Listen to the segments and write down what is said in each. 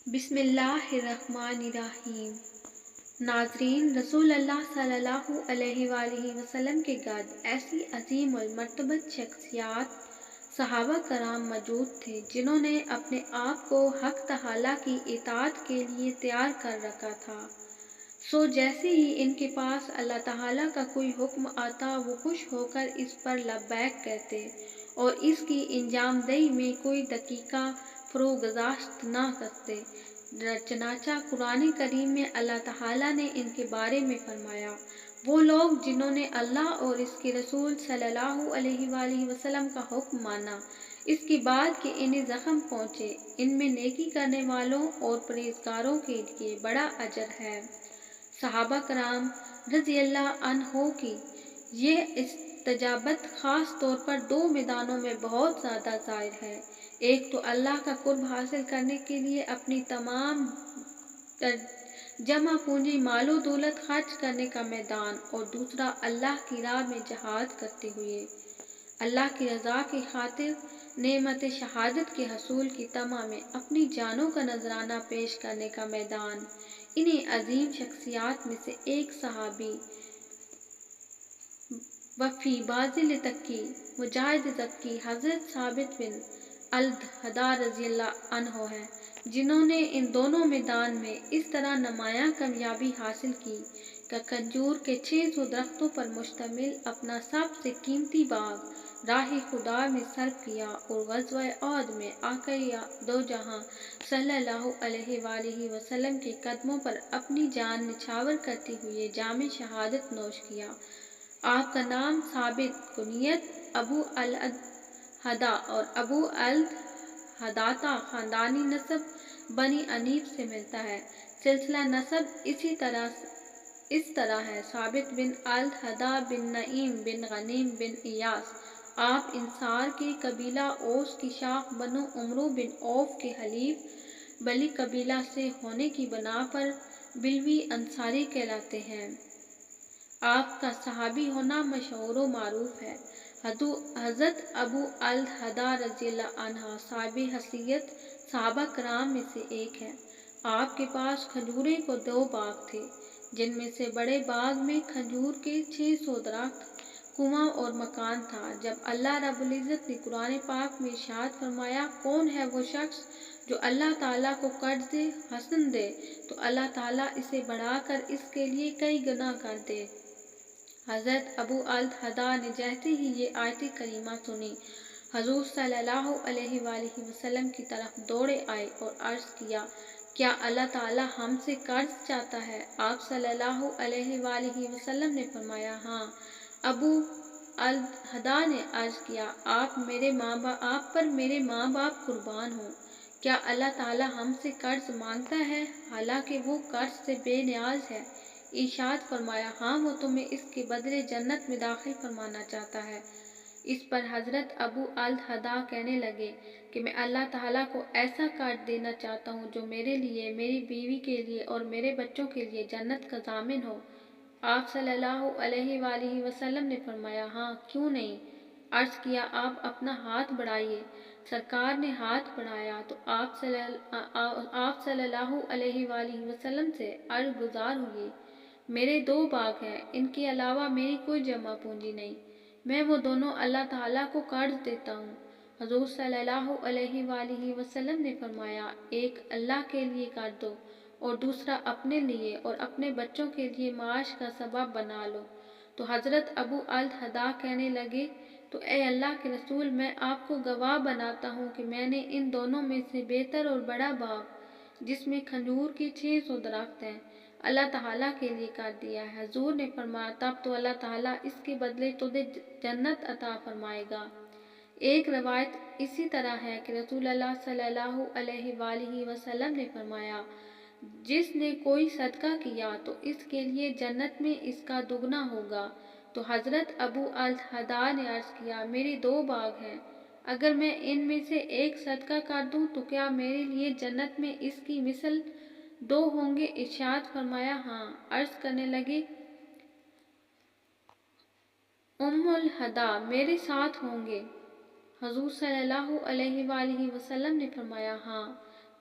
بسم اللہ الرحمن الرحیم۔ ناظرین، رسول اللہ صلی اللہ علیہ وآلہ وسلم کے بعد ایسی عظیم المرتبت شخصیات صحابہ کرام موجود تھے جنہوں نے اپنے آپ کو حق تعالیٰ کی اطاعت کے لیے تیار کر رکھا تھا۔ جیسے ہی ان کے پاس اللہ تعالیٰ کا کوئی حکم آتا وہ خوش ہو کر اس پر لبیک کہتے اور اس کی انجام دہی میں کوئی دقیقہ فروگزاشت نہ کرتے۔ چنانچہ قرآن کریم میں اللہ تعالیٰ نے ان کے بارے میں فرمایا، وہ لوگ جنہوں نے اللہ اور اس کے رسول صلی اللہ علیہ وآلہ وسلم کا حکم مانا، اس کے بعد کہ انہیں زخم پہنچے، ان میں نیکی کرنے والوں اور پرہیزگاروں کے لیے بڑا اجر ہے۔ صحابہ کرام رضی اللہ عنہم کی یہ استجابت خاص طور پر دو میدانوں میں بہت زیادہ ظاہر ہے۔ ایک تو اللہ کا قرب حاصل کرنے کے لیے اپنی تمام جمع پونجی مال و دولت خرچ کرنے کا میدان، اور دوسرا اللہ کی راہ میں جہاد کرتے ہوئے اللہ کی رضا کی خاطر نعمت شہادت کے حصول کی طمع میں اپنی جانوں کا نذرانہ پیش کرنے کا میدان۔ انہیں عظیم شخصیات میں سے ایک صحابی وفی باذل تقی مجاہد ذکی حضرت ثابت بن الدحداء رضی اللہ عنہ ہیں، جنہوں نے ان دونوں میدان میں اس طرح نمایاں کامیابی حاصل کی کہ کھجور کے 600 درختوں پر مشتمل اپنا سب سے قیمتی باغ راہ خدا میں صرف کیا اور غزوہ احد میں آقا دو جہاں صلی اللہ علیہ وآلہ وسلم کے قدموں پر اپنی جان نچھاور کرتے ہوئے جام شہادت نوش کیا۔ آپ کا نام ثابت کنیت ابو الدحداء اور ابو الدحداۃ خاندانی نسب بنی انیف سے ملتا ہے۔ سلسلہ نسب اس طرح ہے: ثابت بن الدحداء بن نعیم بن غنیم بن ایاس، آپ انصار کے قبیلہ اوس کی شاخ بنو عمرو بن عوف کے حلیف بلی قبیلہ سے ہونے کی بنا پر بلوی انصاری کہلاتے ہیں۔ آپ کا صحابی ہونا مشہور و معروف ہے۔ حضرت ابو الدحداء رضی اللہ عنہ صاحب حیثیت صحابہ کرام میں سے ایک ہیں۔ آپ کے پاس کھجورے کے 2 باغ تھے، جن میں سے بڑے باغ میں کھجور کے 600 درخت، کنواں اور مکان تھا۔ جب اللہ رب العزت نے قرآن پاک میں ارشاد فرمایا، کون ہے وہ شخص جو اللہ تعالیٰ کو قرض حسن دے تو اللہ تعالیٰ اسے بڑھا کر اس کے لیے کئی گنا کر دے۔ حضرت ابو الدحداء نے جیسے ہی یہ آیت کریمہ سنی، حضور صلی اللہ علیہ وآلہ وسلم کی طرف دوڑے آئے اور عرض کیا، کیا اللہ تعالیٰ ہم سے قرض چاہتا ہے؟ آپ صلی اللہ علیہ وآلہ وسلم نے فرمایا، ہاں۔ ابو الدحداء نے عرض کیا، آپ پر میرے ماں باپ قربان ہوں، کیا اللہ تعالیٰ ہم سے قرض مانگتا ہے حالانکہ وہ قرض سے بے نیاز ہے؟ ارشاد فرمایا، ہاں، وہ تمہیں اس کے بدلے جنت میں داخل فرمانا چاہتا ہے۔ اس پر حضرت ابو الدحداء کہنے لگے کہ میں اللہ تعالیٰ کو ایسا قرض دینا چاہتا ہوں جو میرے لیے، میری بیوی کے لیے اور میرے بچوں کے لیے جنت کا ضامن ہو۔ آپ صلی اللہ علیہ وآلہ وسلم نے فرمایا، ہاں، کیوں نہیں؟ عرض کیا، آپ اپنا ہاتھ بڑھائیے۔ سرکار نے ہاتھ بڑھایا تو آپ صلی اللہ علیہ وآلہ وسلم سے عرض گزار ہوئے، میرے 2 باغ ہیں، ان کے علاوہ میری کوئی جمع پونجی نہیں، میں وہ دونوں اللہ تعالیٰ کو قرض دیتا ہوں۔ حضور صلی اللہ علیہ وآلہ وسلم نے فرمایا، ایک اللہ کے لیے کر دو اور دوسرا اپنے لیے اور اپنے بچوں کے لیے معاش کا سبب بنا لو۔ تو حضرت ابو الدحداء کہنے لگے، تو اے اللہ کے رسول، میں آپ کو گواہ بناتا ہوں کہ میں نے ان دونوں میں سے بہتر اور بڑا باغ، جس میں کھجور کے 600 درخت ہیں، اللہ تعالیٰ کے لیے کر دیا ہے۔ حضور نے فرمایا، تب تو اللہ تعالیٰ اس کے بدلے تجھے جنت عطا فرمائے گا۔ ایک روایت اسی طرح ہے کہ رسول اللہ صلی اللہ علیہ وآلہ وسلم نے فرمایا، جس نے کوئی صدقہ کیا تو اس کے لیے جنت میں اس کا دگنا ہوگا۔ تو حضرت ابو الدحداء نے عرض کیا، میرے 2 باغ ہیں، اگر میں ان میں سے ایک صدقہ کر دوں تو کیا میرے لیے جنت میں اس کی مثل 2 ہوں گے؟ ارشاد فرمایا، ہاں۔ عرض کرنے لگے، ام الدحداء میرے ساتھ ہوں گے؟ حضور صلی اللہ علیہ وآلہ وسلم نے فرمایا، ہاں۔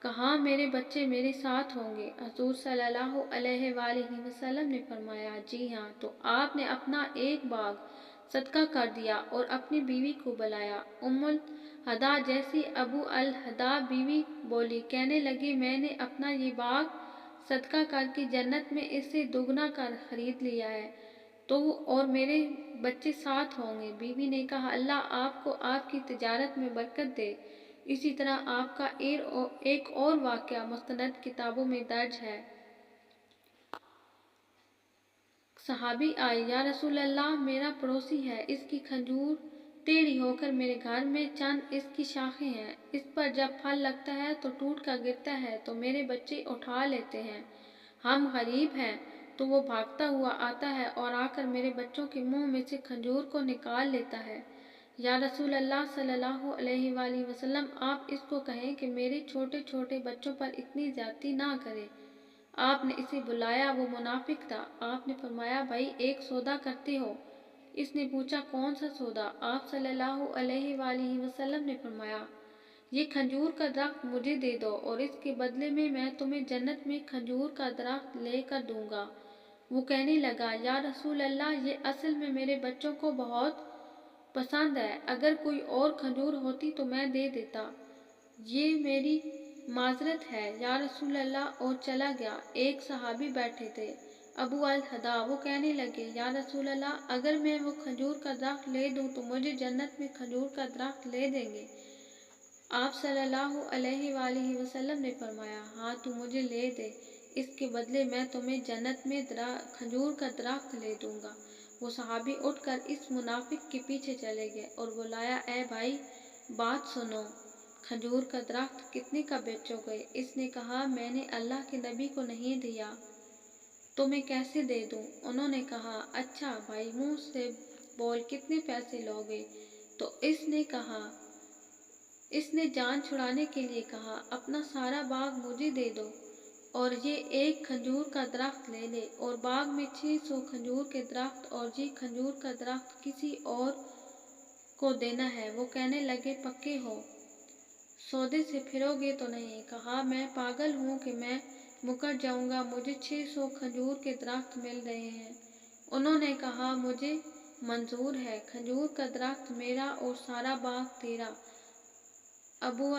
کہا میرے بچے میرے ساتھ ہوں گے؟ حضور صلی اللہ علیہ وآلہ وسلم نے فرمایا جی ہاں۔ تو آپ نے اپنا ایک باغ صدقہ کر دیا اور اپنی بیوی کو بلایا۔ ام الہدا جیسی ابو الہدا بیوی بولی، کہنے لگی میں نے اپنا یہ باغ صدقہ کر کے جنت میں اس سے دگنا کر خرید لیا ہے، تو اور میرے بچے ساتھ ہوں گے۔ بیوی نے کہا اللہ آپ کو آپ کی تجارت میں برکت دے۔ اسی طرح آپ کا ایک اور واقعہ مستند کتابوں میں درج ہے۔ صحابی آئے، یا رسول اللہ میرا پڑوسی ہے، اس کی کھجور ٹیڑھی ہو کر میرے گھر میں چند اس کی شاخیں ہیں، اس پر جب پھل لگتا ہے تو ٹوٹ کر گرتا ہے تو میرے بچے اٹھا لیتے ہیں، ہم غریب ہیں۔ تو وہ بھاگتا ہوا آتا ہے اور آ کر میرے بچوں کے منہ میں سے کھجور کو نکال لیتا ہے۔ یا رسول اللہ صلی اللہ علیہ وآلہ وسلم آپ اس کو کہیں کہ میرے چھوٹے چھوٹے بچوں پر اتنی زیادتی نہ کرے۔ آپ نے اسے بلایا، وہ منافق تھا۔ آپ نے فرمایا بھائی ایک سودا کرتے ہو؟ اس نے پوچھا کون سا سودا؟ آپ صلی اللہ علیہ وآلہ وسلم نے فرمایا یہ کھجور کا درخت مجھے دے دو اور اس کے بدلے میں تمہیں جنت میں کھجور کا درخت لے کر دوں گا۔ وہ کہنے لگا یا رسول اللہ یہ اصل میں میرے بچوں کو بہت پسند ہے، اگر کوئی اور کھجور ہوتی تو میں دے دیتا، یہ میری معذرت ہے یا رسول اللہ، اور چلا گیا۔ ایک صحابی بیٹھے تھے ابو الہدا، وہ کہنے لگے یا رسول اللہ اگر میں وہ کھجور کا درخت لے دوں تو مجھے جنت میں کھجور کا درخت لے دیں گے؟ آپ صلی اللہ علیہ وآلہ وسلم نے فرمایا ہاں تو مجھے لے دے، اس کے بدلے میں تمہیں جنت میں کھجور کا درخت لے دوں گا۔ وہ صحابی اٹھ کر اس منافق کے پیچھے چلے گئے اور بلایا اے بھائی بات سنو، کھجور کا درخت کتنے کا بیچو گے؟ اس نے کہا میں نے اللہ کے نبی کو نہیں دیا تو میں کیسے دے دوں؟ انہوں نے کہا اچھا بھائی منہ سے بول کتنے پیسے لوگے؟ تو اس نے جان چھڑانے کے لیے کہا اپنا سارا باغ مجھے دے دو اور یہ ایک کھجور کا درخت لے لے، اور باغ میں 600 کھجور کے درخت اور یہ کھجور کا درخت کسی اور کو دینا ہے۔ وہ کہنے لگے پکے ہو، سودے سے پھرو گے تو نہیں؟ کہا میں پاگل ہوں کہ میں مکر جاؤں گا، مجھے 600 کھجور کے درخت مل رہے ہیں۔ انہوں نے کہا مجھے منظور ہے، کھجور کا درخت میرا اور سارا باغ تیرا۔ ابو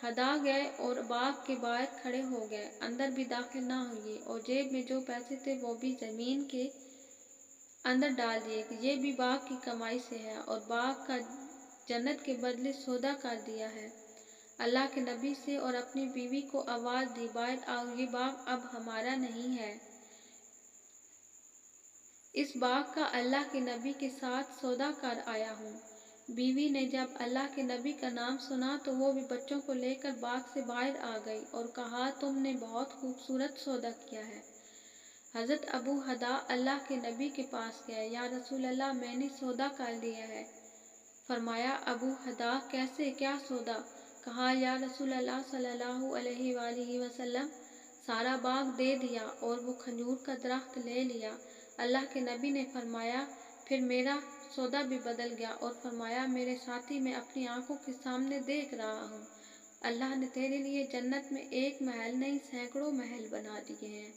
ہدا گئے اور باغ کے باہر کھڑے ہو گئے، اندر بھی داخل نہ ہوئے، اور جیب میں جو پیسے تھے وہ بھی زمین کے اندر ڈال دیے کہ یہ بھی باغ کی کمائی سے ہے، اور باغ کا جنت کے بدلے سودا کر دیا ہے۔ اللہ کے نبی سے اور اپنی بیوی کو آواز دی باہر آؤ، یہ باغ اب ہمارا نہیں ہے، اس باغ کا اللہ کے نبی کے ساتھ سودا کر آیا ہوں۔ بیوی نے جب اللہ کے نبی کا نام سنا تو وہ بھی بچوں کو لے کر باغ سے باہر آ گئی اور کہا تم نے بہت خوبصورت سودا کیا ہے۔ حضرت ابو ہدا اللہ کے نبی کے پاس گئے، یا رسول اللہ میں نے سودا کر لیا ہے۔ فرمایا ابو ہدا کیسے، کیا سودا؟ کہا یا رسول اللہ صلی اللہ علیہ وآلہ وسلم سارا باغ دے دیا اور وہ کھجور کا درخت لے لیا۔ اللہ کے نبی نے فرمایا پھر میرا سودا بھی بدل گیا، اور فرمایا میرے ساتھی میں اپنی آنکھوں کے سامنے دیکھ رہا ہوں، اللہ نے تیرے لیے جنت میں ایک محل نہیں سینکڑوں محل بنا دیے ہیں،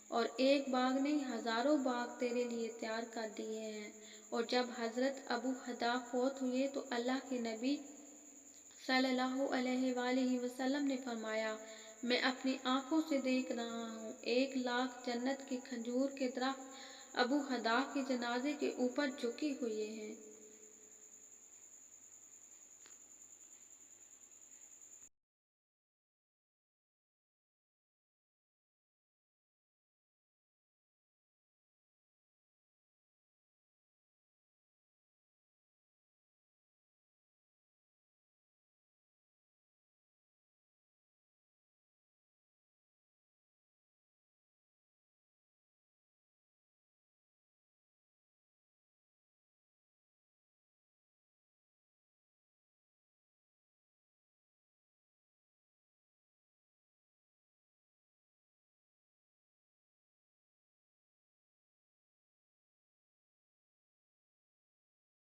اور ایک باغ نہیں ہزاروں باغ تیرے لیے تیار کر دیے ہیں۔ اور جب حضرت ابو ہدا فوت ہوئے تو اللہ کے نبی صلی اللہ علیہ وآلہ وسلم نے فرمایا میں اپنی آنکھوں سے دیکھ رہا ہوں 1,00,000 جنت کے کھجور کے درخت ابو ہدا کے جنازے کے اوپر جھکے ہوئے ہیں۔